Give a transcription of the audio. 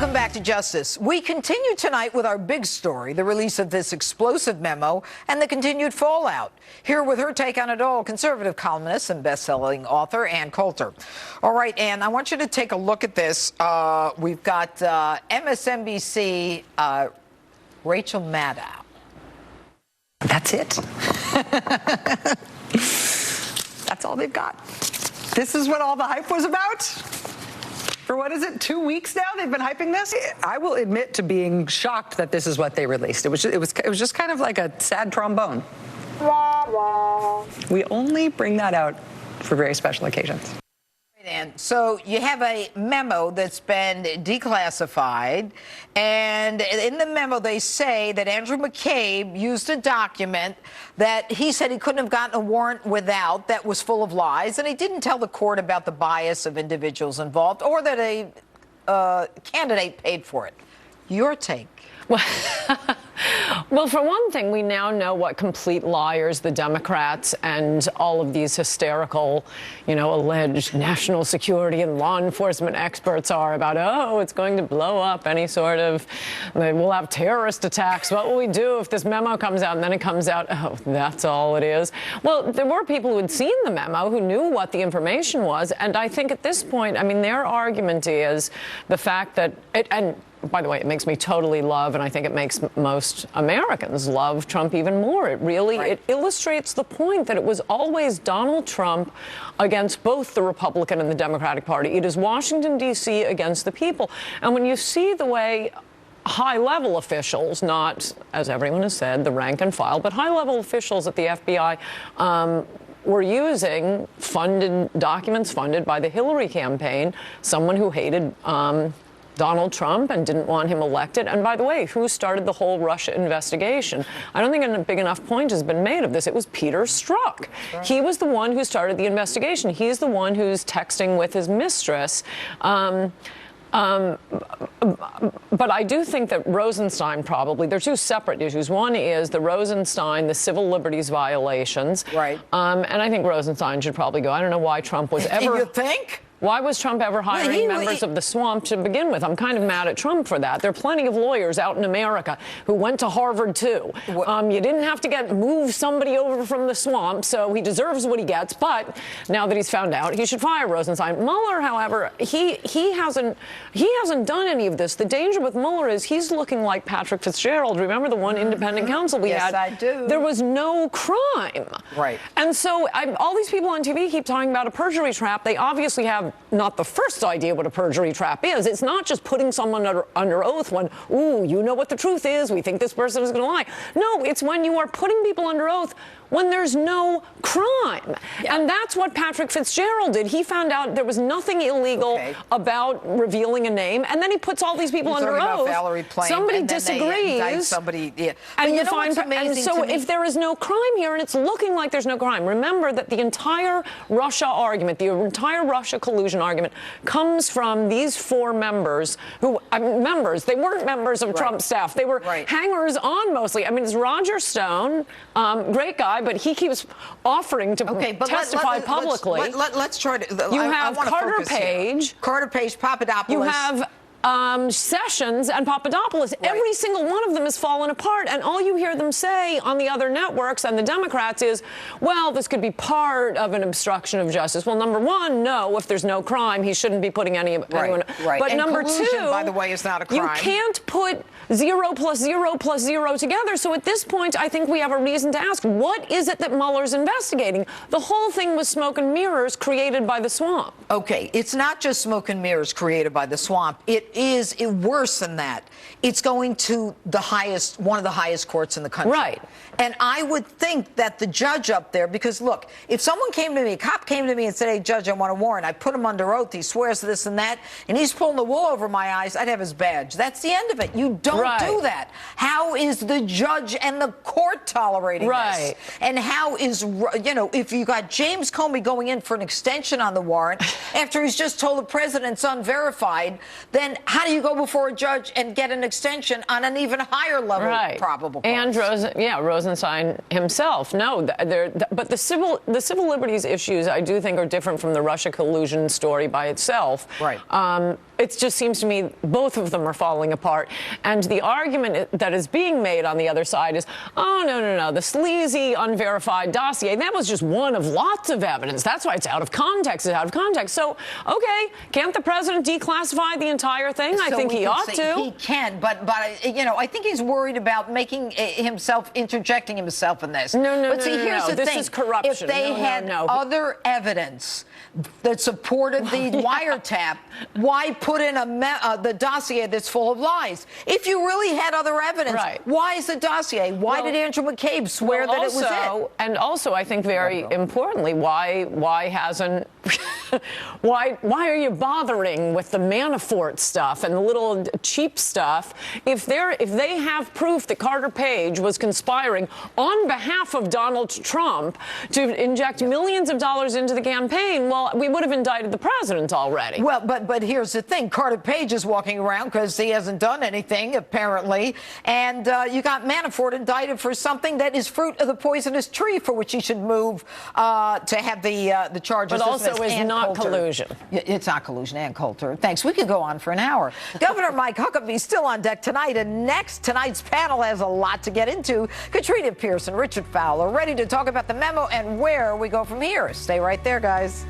Welcome back to Justice. We continue tonight with our big story, the release of this explosive memo and the continued fallout. Here with her take on it all, conservative columnist and best-selling author Ann Coulter. All right, Ann, I want you to take a look at this. We've got MSNBC Rachel Maddow. That's it. That's all they've got. This is what all the hype was about? For what is it, 2 weeks now they've been hyping this? I will admit to being shocked that this is what they released. It was just kind of like a sad trombone. We only bring that out for very special occasions. And so you have a memo that's been declassified, and in the memo they say that Andrew McCabe used a document that he said he couldn't have gotten a warrant without, that was full of lies, and he didn't tell the court about the bias of individuals involved or that a candidate paid for it. Your take? Well, for one thing, we now know what complete liars the Democrats and all of these hysterical, alleged national security and law enforcement experts are about, oh, it's going to blow up any sort of, we'll have terrorist attacks. What will we do if this memo comes out? And then it comes out, oh, that's all it is. Well, there were people who had seen the memo, who knew what the information was. And I think at this point, their argument is the fact that and by the way, it makes me totally love, and I think it makes most Americans love Trump even more. It illustrates the point that it was always Donald Trump against both the Republican and the Democratic Party. It is Washington, D.C. against the people. And when you see the way high-level officials, not, as everyone has said, the rank and file, but high-level officials at the FBI were using documents funded by the Hillary campaign, someone who hated Donald Trump and didn't want him elected. And by the way, who started the whole Russia investigation? I don't think a big enough point has been made of this. It was Peter Strzok. Right. He was the one who started the investigation. He's the one who's texting with his mistress. But I do think that Rosenstein there are two separate issues. One is the Rosenstein, the civil liberties violations. Right. And I think Rosenstein should probably go. I don't know why Trump was ever... You think? Why was Trump ever hiring members of the swamp to begin with? I'm kind of mad at Trump for that. There are plenty of lawyers out in America who went to Harvard, too. You didn't have to move somebody over from the swamp, so he deserves what he gets. But now that he's found out, he should fire Rosenstein. Mueller, however, he hasn't done any of this. The danger with Mueller is he's looking like Patrick Fitzgerald. Remember the one independent counsel we had? Yes, I do. There was no crime. Right. And so all these people on TV keep talking about a perjury trap. They obviously have not the first idea what a perjury trap is. It's not just putting someone under oath when, ooh, you know what the truth is, we think this person is going to lie. No, it's when you are putting people under oath when there's no crime. Yeah. And that's what Patrick Fitzgerald did. He found out there was nothing illegal about revealing a name, and then he puts all these people under oath. Somebody disagrees. And you find, and so if there is no crime here, and it's looking like there's no crime, remember that the entire Russia argument, the entire Russia collusion argument, comes from these four members who, they weren't members of Trump's staff. They were hangers on mostly. It's Roger Stone, great guy, but he keeps offering to testify publicly. Let's try to. You have Carter Page. Carter Page, Papadopoulos. You have Sessions and Papadopoulos. Every single one of them has fallen apart, and all you hear them say on the other networks and the Democrats is, well, this could be part of an obstruction of justice. Well, number one, no, if there's no crime, he shouldn't be putting anyone. But and number collusion, two, by the way, is not a crime. You can't put 0 plus 0 plus 0 together. So at this point, I think we have a reason to ask, what is it that Mueller's investigating? The whole thing was smoke and mirrors created by the swamp. Okay, it's not just smoke and mirrors created by the swamp. It is worse than that. It's going to one of the highest courts in the country. Right. And I would think that the judge up there, because look, if someone came to me, a cop came to me and said, hey, Judge, I want a warrant. I put him under oath. He swears to this and that, and he's pulling the wool over my eyes, I'd have his badge. That's the end of it. You don't do that. How is the judge and the court tolerating this? And how is, if you got James Comey going in for an extension on the warrant after he's just told the president's unverified, then how do you go before a judge and get an extension on an even higher level probable cause? And Rosenstein himself. No, but the civil liberties issues, I do think, are different from the Russia collusion story by itself. Right. it just seems to me both of them are falling apart. And the argument that is being made on the other side is, oh, no, the sleazy, unverified dossier, that was just one of lots of evidence. That's why it's out of context. It's out of context. So, okay, can't the president declassify the entire thing? I think he ought to. He can, but you know, I think he's worried about making himself, interjecting himself in this. No, but see, here's the this thing. is corruption. If they had other evidence that supported the wiretap, why put in the dossier that's full of lies? If you really had other evidence, why is the dossier? Why did Andrew McCabe swear that it was it? And also, I think very importantly, why hasn't why are you bothering with the Manafort stuff and the little cheap stuff if they have proof that Carter Page was conspiring on behalf of Donald Trump to inject millions of dollars into the campaign? Well, we would have indicted the president already. Well, but here's the thing. Carter Page is walking around because he hasn't done anything, apparently. And you got Manafort indicted for something that is fruit of the poisonous tree, for which he should move to have the charges but dismissed. Also is not Coulter. collusion. It's not collusion. And Coulter. Thanks. We could go on for an hour. Governor Mike Huckabee still on deck tonight. And tonight's panel has a lot to get into. Jeanine Pirro, Richard Fowler, ready to talk about the memo and where we go from here. Stay right there, guys.